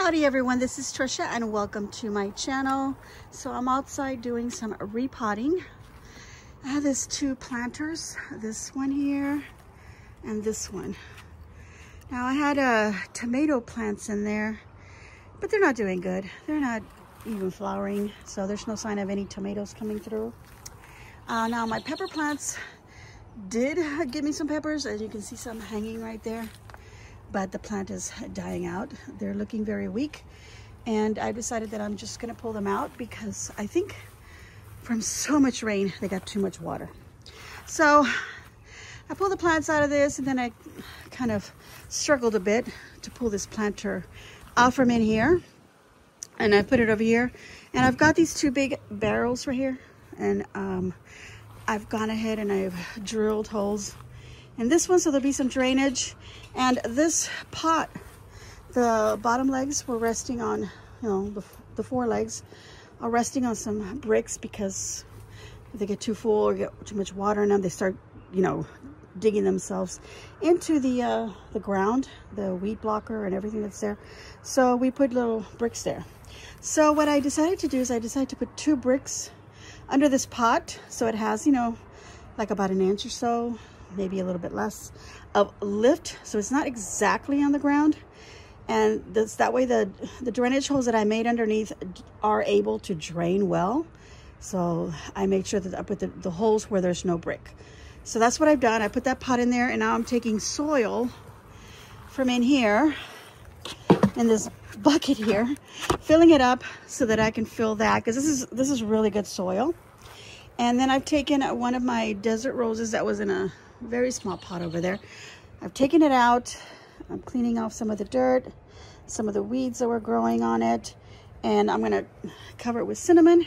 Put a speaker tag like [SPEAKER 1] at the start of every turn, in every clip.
[SPEAKER 1] Howdy everyone, this is Tricia and welcome to my channel. So I'm outside doing some repotting. I have these two planters, this one here and this one. Now I had tomato plants in there, but they're not doing good. They're not even flowering, so there's no sign of any tomatoes coming through. Now my pepper plants did give me some peppers, as you can see some hanging right there. But the plant is dying out. They're looking very weak. And I decided that I'm just gonna pull them out because I think from so much rain, they got too much water. So I pulled the plants out of this and then I kind of struggled a bit to pull this planter out from in here. And I put it over here. And I've got these two big barrels right here. And I've gone ahead and I've drilled holes in this one so there'll be some drainage. And this pot, the bottom legs were resting on, you know, the four legs are resting on some bricks because if they get too full or get too much water in them, they start, you know, digging themselves into the ground, the weed blocker and everything that's there. So we put little bricks there. So what I decided to do is I decided to put 2 bricks under this pot. So it has, you know, like about an inch or so, maybe a little bit less of lift, so it's not exactly on the ground. And that way the drainage holes that I made underneath are able to drain well. So I made sure that I put the holes where there's no brick. So that's what I've done. I put that pot in there and now I'm taking soil from in here in this bucket here, filling it up so that I can fill that, because this is really good soil. And then I've taken one of my desert roses that was in a very small pot over there. I've taken it out. I'm cleaning off some of the dirt, some of the weeds that were growing on it, and I'm gonna cover it with cinnamon,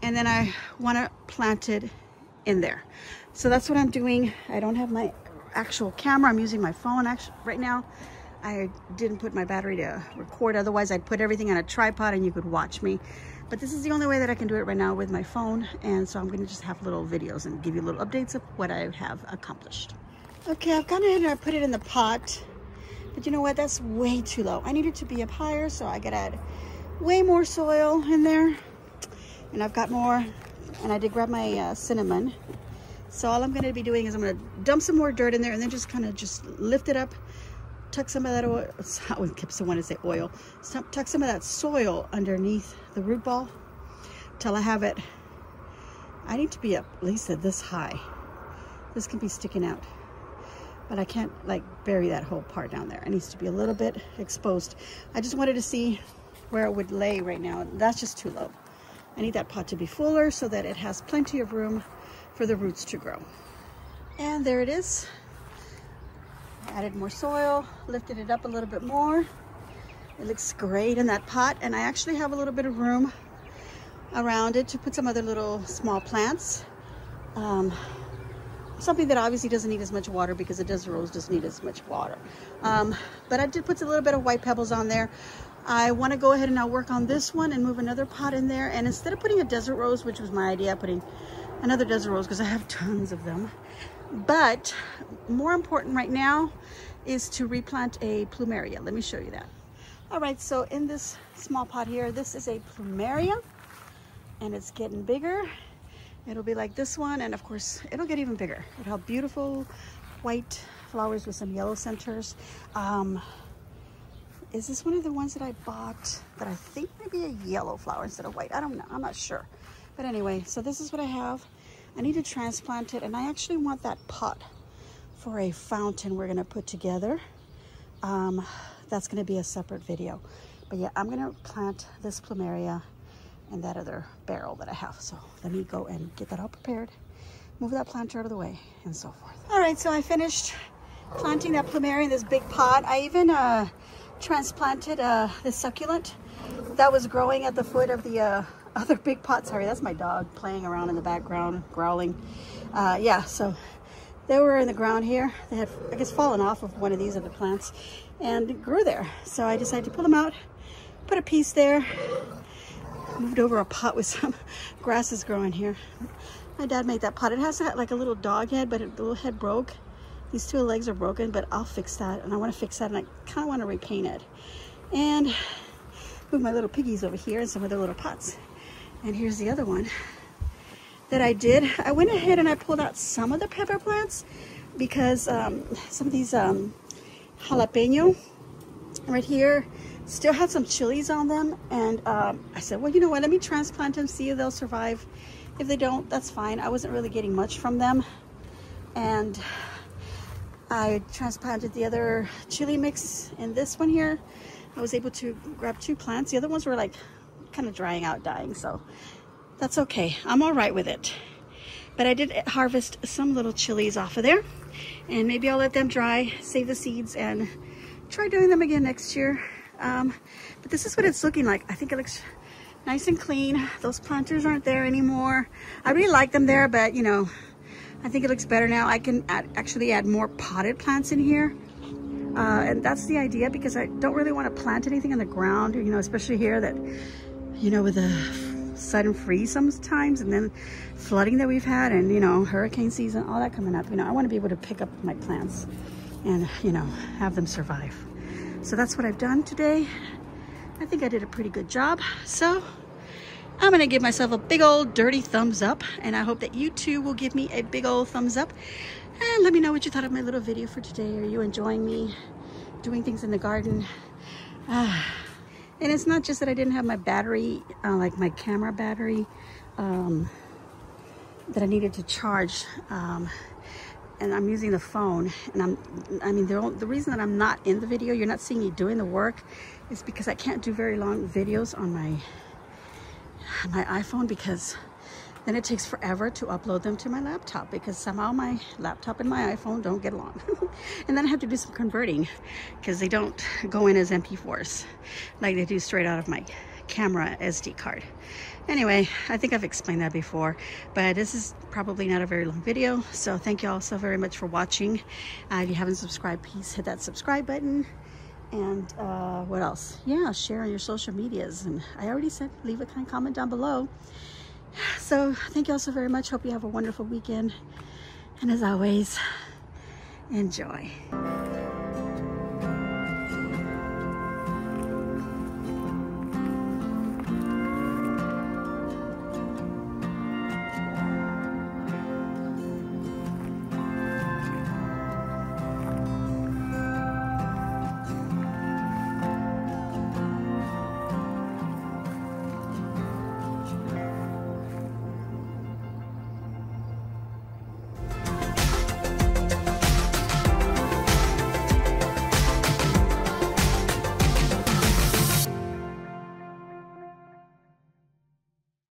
[SPEAKER 1] and then I want to plant it in there. So that's what I'm doing. I don't have my actual camera. I'm using my phone actually right now. I didn't put my battery to record, otherwise I'd put everything on a tripod and you could watch me. But this is the only way that I can do it right now with my phone, and so I'm gonna just have little videos and give you little updates of what I have accomplished. Okay, I've gone ahead and I put it in the pot, but you know what, that's way too low. I need it to be up higher, so I gotta add way more soil in there. And I've got more, and I did grab my cinnamon. So all I'm gonna be doing is I'm gonna dump some more dirt in there and then just kind of just lift it up, tuck some of that oil, I kept so wanting to say oil, tuck some of that soil underneath the root ball till I have it. I need to be up at least at this high. This can be sticking out, but I can't like bury that whole part down there. It needs to be a little bit exposed. I just wanted to see where it would lay right now. That's just too low. I need that pot to be fuller so that it has plenty of room for the roots to grow. And there it is. Added more soil, lifted it up a little bit more. It looks great in that pot, and I actually have a little bit of room around it to put some other little small plants. Something that obviously doesn't need as much water because the desert rose doesn't need as much water. But I did put a little bit of white pebbles on there. I want to go ahead and now work on this one and move another pot in there. And instead of putting a desert rose, which was my idea, putting another desert rose because I have tons of them. But more important right now is to replant a Plumeria. Let me show you that. All right, so in this small pot here, this is a Plumeria, and it's getting bigger. It'll be like this one, and of course, it'll get even bigger. It'll have beautiful white flowers with some yellow centers. Is this one of the ones that I bought that I think might be a yellow flower instead of white? I don't know, I'm not sure. But anyway, so this is what I have. I need to transplant it, and I actually want that pot for a fountain we're gonna put together. That's gonna be a separate video. But yeah, I'm gonna plant this Plumeria in that other barrel that I have. So let me go and get that all prepared, move that planter out of the way, and so forth. All right, so I finished planting that Plumeria in this big pot. I even transplanted this succulent that was growing at the foot of the other big pot. Sorry, that's my dog playing around in the background, growling. Yeah, so they were in the ground here. They had, I guess, fallen off of one of these other plants and grew there. So I decided to pull them out, put a piece there, moved over a pot with some grasses growing here. My dad made that pot. It has like a little dog head, but the little head broke. These 2 legs are broken, but I'll fix that. And I want to fix that, and I kind of want to repaint it. And with my little piggies over here and some of their little pots. And here's the other one that I did. I went ahead and I pulled out some of the pepper plants because some of these jalapeno right here still had some chilies on them, and I said, well, you know what, let me transplant them, see if they'll survive. If they don't, that's fine. I wasn't really getting much from them, and I transplanted the other chili mix in this one here. I was able to grab 2 plants. The other ones were like kind of drying out, dying, so that's okay. I'm all right with it. But I did harvest some little chilies off of there, and maybe I'll let them dry, save the seeds, and try doing them again next year. But this is what it's looking like. I think it looks nice and clean. Those planters aren't there anymore. I really like them there, but you know, I think it looks better now. I can actually add more potted plants in here. And that's the idea, because I don't really want to plant anything on the ground, you know, especially here that, you know, with the sudden freeze sometimes, and then flooding that we've had, and you know, hurricane season, all that coming up. You know, I want to be able to pick up my plants and, you know, have them survive. So that's what I've done today. I think I did a pretty good job. So I'm gonna give myself a big old dirty thumbs up, and I hope that you too will give me a big old thumbs up, and let me know what you thought of my little video for today. Are you enjoying me doing things in the garden? And it's not just that I didn't have my battery, like my camera battery, that I needed to charge, and I'm using the phone, and I mean, the reason that I'm not in the video, you're not seeing me doing the work, is because I can't do very long videos on my iPhone, because then it takes forever to upload them to my laptop, because somehow my laptop and my iPhone don't get along. And then I have to do some converting, because they don't go in as MP4s like they do straight out of my camera SD card. Anyway, I think I've explained that before, but this is probably not a very long video. So thank you all so very much for watching. If you haven't subscribed, please hit that subscribe button. And what else? Yeah, share on your social medias. And I already said, leave a kind comment down below. So thank you all so very much. Hope you have a wonderful weekend. And as always, enjoy.